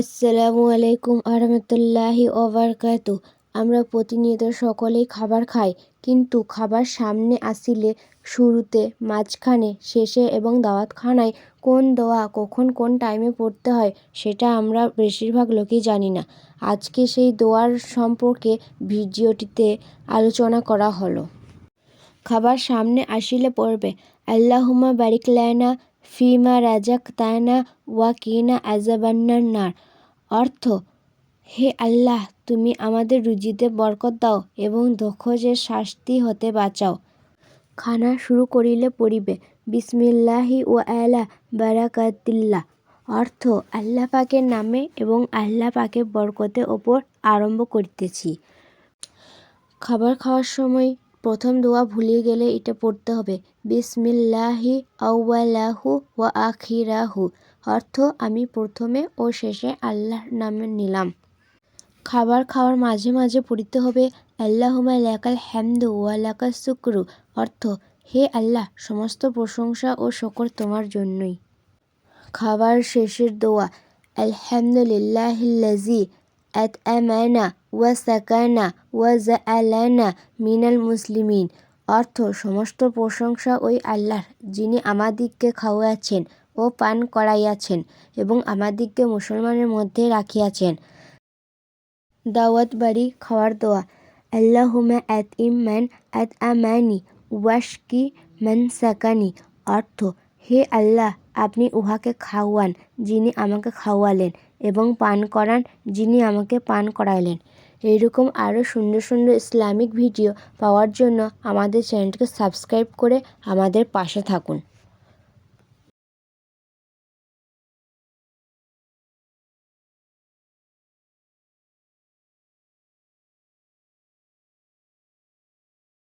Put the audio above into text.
আসসালামু আলাইকুম আরহামতুল্লাহি ওবারকাতু। আমরা প্রতিনিয়ত সকলেই খাবার খাই, কিন্তু খাবার সামনে আসিলে শুরুতে, মাঝখানে, শেষে এবং দাওয়াতখানায় কোন দোয়া কখন কোন টাইমে পড়তে হয় সেটা আমরা বেশিরভাগ লোকই জানি না। আজকে সেই দোয়ার সম্পর্কে ভিডিওটিতে আলোচনা করা হলো। খাবার সামনে আসিলে পড়বে আল্লাহুম্মা বারিক লানা ফিমা রাজাকতানা ওয়া কিনা আযাবান্নার নার। অর্থ, হে আল্লাহ, তুমি আমাদের রুজিতে বরকত দাও এবং দোজখের শাস্তি হতে বাঁচাও। খানা শুরু করিলে পড়িবে বিসমিল্লাহি ওয়া আলা বারাকাতিল্লাহ। অর্থ, আল্লাহ পাকের নামে এবং আল্লাহ পাকের বরকতের ওপর আরম্ভ করিতেছি। খাবার খাওয়ার সময় প্রথম দোয়া ভুলিয়ে গেলে এটা পড়তে হবে বিসমিল্লাহি আউয়ালাহু ওয়া আখিরাহু। অর্থ, আমি প্রথমে ও শেষে আল্লাহর নামে নিলাম। খাবার খাওয়ার মাঝে মাঝে পড়তে হবে আল্লাহুম্মা লাকাল হামদু ওয়া লাকাস শুকরু। অর্থ, হে আল্লাহ, সমস্ত প্রশংসা ও শকর তোমার জন্যই। খাবার শেষের দোয়া আলহামদুলিল্লাহিল্লাযী আত'আমানা ওয়া সাকানা ওয়া জাআলানা মিনাল মুসলিমিন। অর্থ, সমস্ত প্রশংসা ওই আল্লাহর, যিনি আমাদিগকে খাওয়াইয়াছেন ও পান করাইয়াছেন এবং আমাদিগকে মুসলমানের মধ্যে রাখিয়াছেন। দাওয়াত বাড়ি খাওয়ার দোয়া আল্লাহুম্মা আত'ইম মান আত'আমানি ওয়াশকি মান সাকানি। অর্থ, হে আল্লাহ, আপনি উহাকে খাওয়ান যিনি আমাকে খাওয়ালেন এবং পান করান যিনি আমাকে পান করাইলেন। এইরকম আরও সুন্দর সুন্দর ইসলামিক ভিডিও পাওয়ার জন্য আমাদের চ্যানেলটিকে সাবস্ক্রাইব করে আমাদের পাশে থাকুন।